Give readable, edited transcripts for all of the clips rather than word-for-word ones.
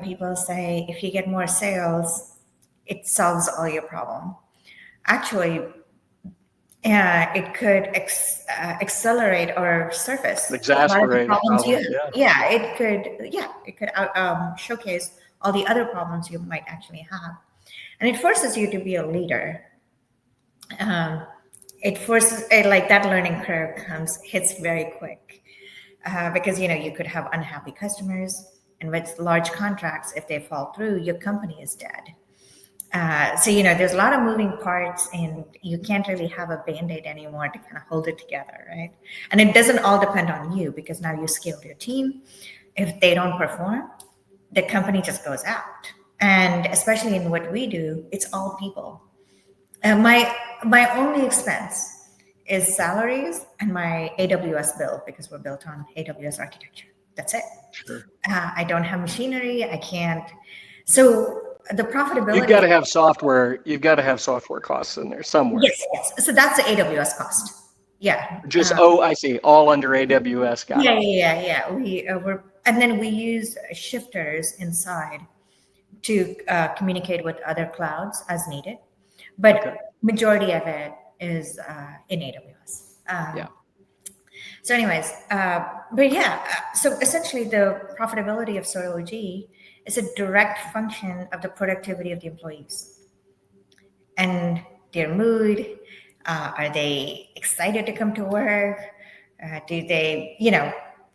people say if you get more sales, it solves all your problem. Actually, it could accelerate or surface exacerbate problems you have. It could showcase all the other problems you might actually have, and it forces you to be a leader. It forces like that learning curve hits very quick because you could have unhappy customers, and with large contracts, if they fall through, your company is dead. So there's a lot of moving parts, and you can't really have a band-aid anymore to kind of hold it together, right? And it doesn't all depend on you, because now you scaled your team. If they don't perform, the company just goes out. And especially in what we do, it's all people. My only expense is salaries and my AWS bill, because we're built on AWS architecture. That's it. Sure. I don't have machinery. I can't. So the profitability. You've got to have software. You've got to have software costs in there somewhere. Yes. So that's the AWS cost. Yeah. Just I see. All under AWS. Got it. Yeah. And then we use shifters inside to communicate with other clouds as needed, but majority of it is in AWS. So anyways, so essentially the profitability of SOTAOG is a direct function of the productivity of the employees and their mood. Are they excited to come to work? Do they,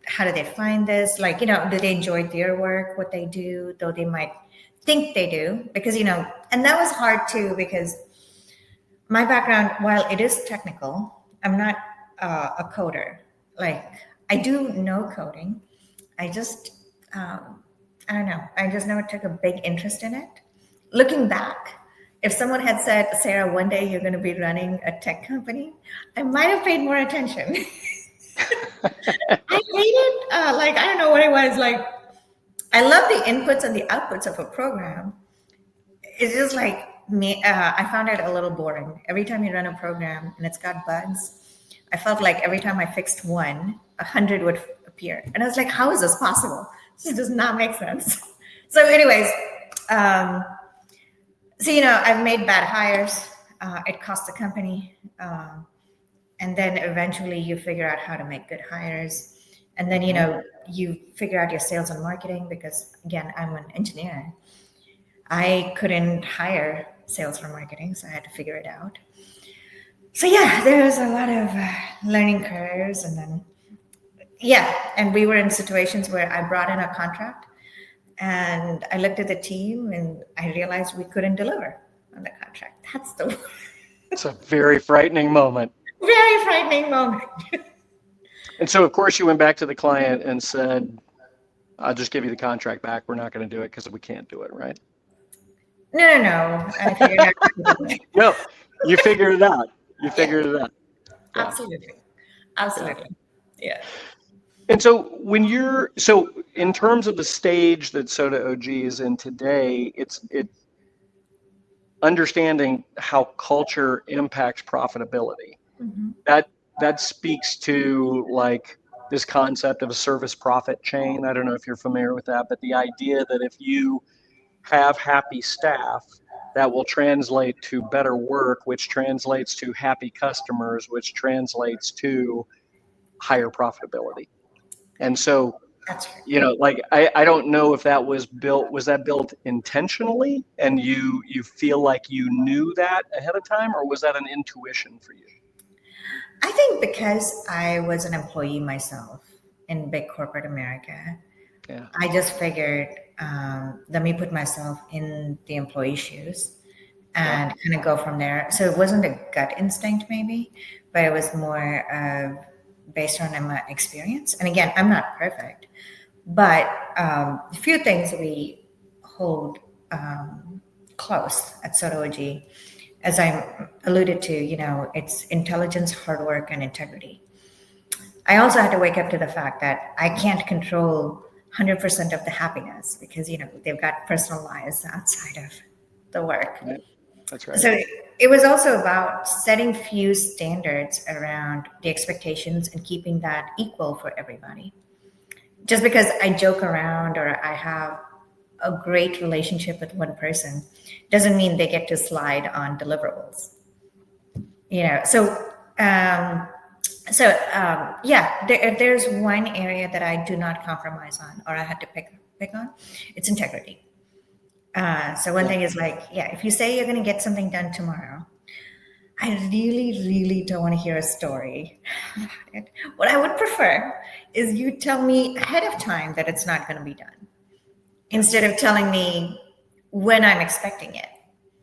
how do they find this? Like, do they enjoy their work, what they do, though they might think they do? Because, and that was hard too, because my background, while it is technical, I'm not a coder. Like, I do know coding. I just, I don't know. I just never took a big interest in it. Looking back, if someone had said, Sarah, one day you're going to be running a tech company, I might have paid more attention. I hated, I don't know what it was. Like, I love the inputs and the outputs of a program. It's just like me. I found it a little boring. Every time you run a program and it's got bugs, I felt like every time I fixed one, 100 would appear. And I was like, how is this possible? This does not make sense. So anyways, I've made bad hires. It cost the company. And then eventually you figure out how to make good hires. And then, you figure out your sales and marketing, because again, I'm an engineer. I couldn't hire sales or marketing, so I had to figure it out. So there was a lot of learning curves, and then, and we were in situations where I brought in a contract and I looked at the team and I realized we couldn't deliver on the contract. It's a very frightening moment. Very frightening moment. And so, of course, you went back to the client and said, I'll just give you the contract back. We're not going to do it because we can't do it, right? No. I figured out. No, you figured it out. You figured it out. Yeah. Absolutely. Yeah. And so in terms of the stage that SOTAOG is in today, it's understanding how culture impacts profitability. Mm-hmm. That speaks to like this concept of a service profit chain. I don't know if you're familiar with that, but the idea that if you have happy staff, that will translate to better work, which translates to happy customers, which translates to higher profitability. And so, I don't know if that was built intentionally and you feel like you knew that ahead of time, or was that an intuition for you? I think because I was an employee myself in big corporate America, I just figured, let me put myself in the employee shoes and kind of go from there. So it wasn't a gut instinct maybe, but it was more based on my experience. And again, I'm not perfect, but a few things we hold close at SOTAOG, as I alluded to, it's intelligence, hard work, and integrity. I also had to wake up to the fact that I can't control 100% of the happiness, because, they've got personal lives outside of the work. Right. That's right. So it was also about setting few standards around the expectations and keeping that equal for everybody. Just because I joke around or I have a great relationship with one person doesn't mean they get to slide on deliverables. Um, if there's one area that I do not compromise on, or I had to pick on, it's integrity. So one thing is like, if you say you're going to get something done tomorrow, I really, really don't want to hear a story about it. What I would prefer is you tell me ahead of time that it's not going to be done, instead of telling me when I'm expecting it.